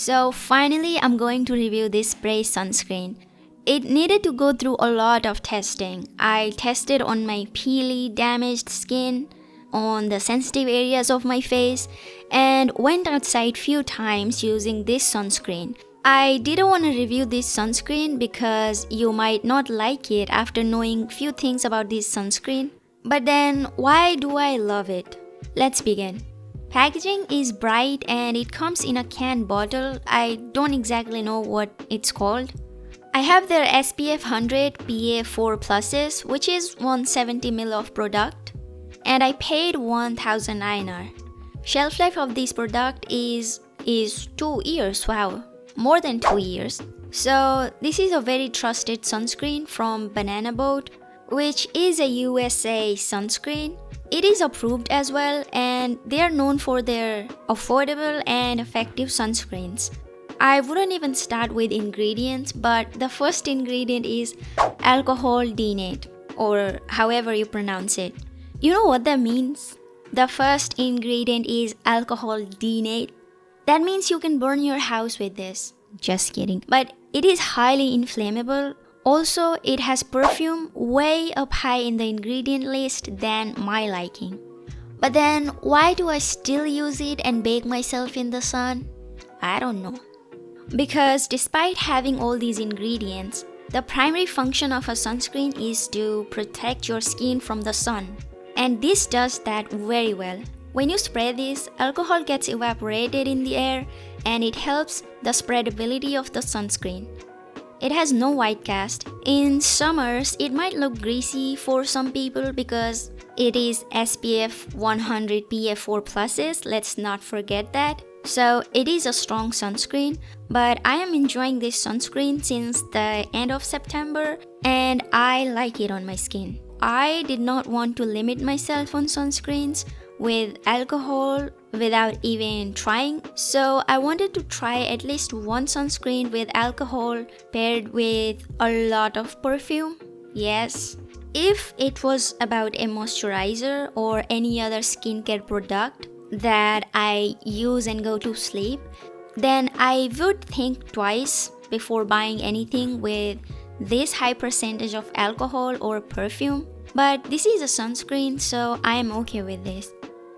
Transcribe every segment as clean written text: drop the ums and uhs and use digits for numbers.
So finally, I'm going to review this spray sunscreen. It needed to go through a lot of testing. I tested on my peely, damaged skin, on the sensitive areas of my face, and went outside few times using this sunscreen. I didn't want to review this sunscreen because you might not like it after knowing few things about this sunscreen. But then, why do I love it? Let's begin. Packaging is bright and it comes in a can bottle. I don't exactly know what it's called. I have their SPF 100 PA4 pluses, which is 170 ml of product, and I paid 1000 INR. Shelf life of this product is 2 years. Wow, more than 2 years. So this is a very trusted sunscreen from Banana Boat, which is a USA sunscreen. It is approved as well, and they are known for their affordable and effective sunscreens. I wouldn't even start with ingredients, but the first ingredient is alcohol denate, or however you pronounce it. You know what that means? The first ingredient is alcohol denate. That means you can burn your house with this. Just kidding. But it is highly inflammable. Also, it has perfume way up high in the ingredient list than my liking. But then, why do I still use it and bake myself in the sun? I don't know. Because despite having all these ingredients, the primary function of a sunscreen is to protect your skin from the sun. And this does that very well. When you spray this, alcohol gets evaporated in the air and it helps the spreadability of the sunscreen. It has no white cast. In summers, it might look greasy for some people because it is SPF 100 PA4 pluses, let's not forget that. So it is a strong sunscreen, but I am enjoying this sunscreen since the end of September and I like it on my skin. I did not want to limit myself on sunscreens with alcohol without even trying. So I wanted to try at least one sunscreen with alcohol paired with a lot of perfume. Yes. If it was about a moisturizer or any other skincare product that I use and go to sleep, then I would think twice before buying anything with this high percentage of alcohol or perfume. But this is a sunscreen, so I am okay with this.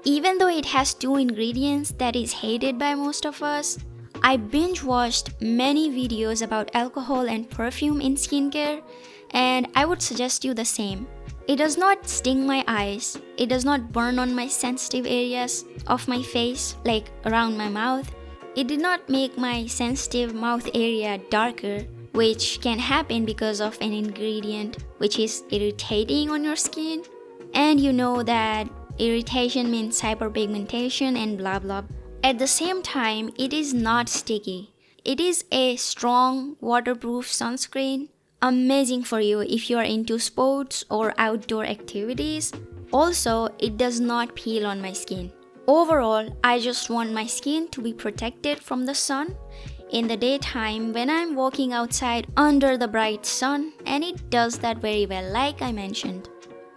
Even though it has 2 ingredients that is hated by most of us, I binge watched many videos about alcohol and perfume in skincare, and I would suggest you the same. It does not sting my eyes, it does not burn on my sensitive areas of my face, like around my mouth. It did not make my sensitive mouth area darker, which can happen because of an ingredient which is irritating on your skin. And you know that irritation means hyperpigmentation and blah blah. At the same time, it is not sticky. It is a strong waterproof sunscreen, amazing for you if you are into sports or outdoor activities. Also, it does not peel on my skin. Overall, I just want my skin to be protected from the sun in the daytime when I'm walking outside under the bright sun, and it does that very well, like I mentioned.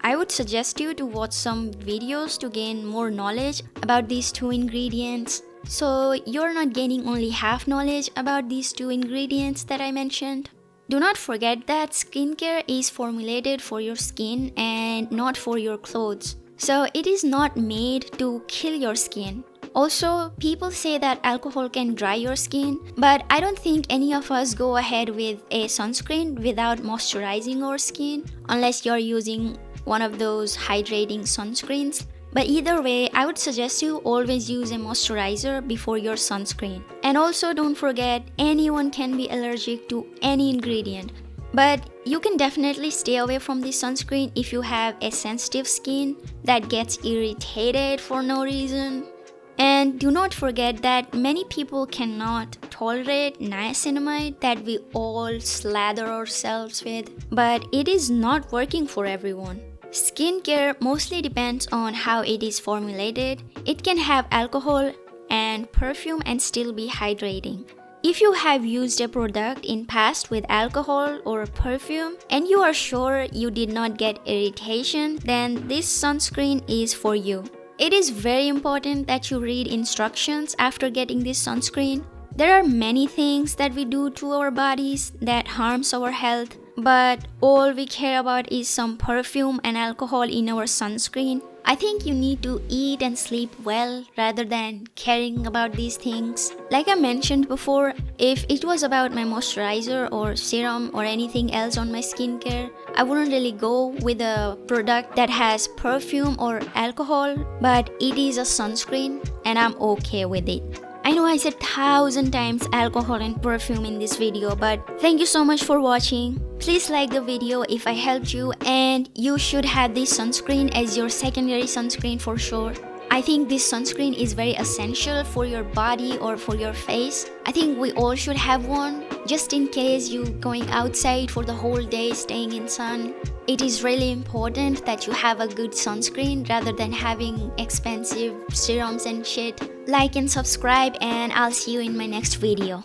I would suggest you to watch some videos to gain more knowledge about these 2 ingredients, so you're not gaining only half knowledge about these 2 ingredients that I mentioned. Do not forget that skincare is formulated for your skin and not for your clothes. So it is not made to kill your skin. Also, people say that alcohol can dry your skin, but I don't think any of us go ahead with a sunscreen without moisturizing our skin unless you're using one of those hydrating sunscreens. But either way, I would suggest you always use a moisturizer before your sunscreen. And also don't forget, anyone can be allergic to any ingredient. But you can definitely stay away from this sunscreen if you have a sensitive skin that gets irritated for no reason. And do not forget that many people cannot tolerate niacinamide that we all slather ourselves with, but it is not working for everyone. Skincare mostly depends on how it is formulated. It can have alcohol and perfume and still be hydrating. If you have used a product in past with alcohol or perfume and you are sure you did not get irritation, then this sunscreen is for you. It is very important that you read instructions after getting this sunscreen. There are many things that we do to our bodies that harms our health, but all we care about is some perfume and alcohol in our sunscreen. I think you need to eat and sleep well rather than caring about these things. Like I mentioned before, if it was about my moisturizer or serum or anything else on my skincare, I wouldn't really go with a product that has perfume or alcohol, but it is a sunscreen and I'm okay with it. I know I said 1,000 times alcohol and perfume in this video, but thank you so much for watching. Please like the video if I helped you, and you should have this sunscreen as your secondary sunscreen for sure. I think this sunscreen is very essential for your body or for your face. I think we all should have one just in case you're going outside for the whole day staying in sun. It is really important that you have a good sunscreen rather than having expensive serums and shit. Like and subscribe, and I'll see you in my next video.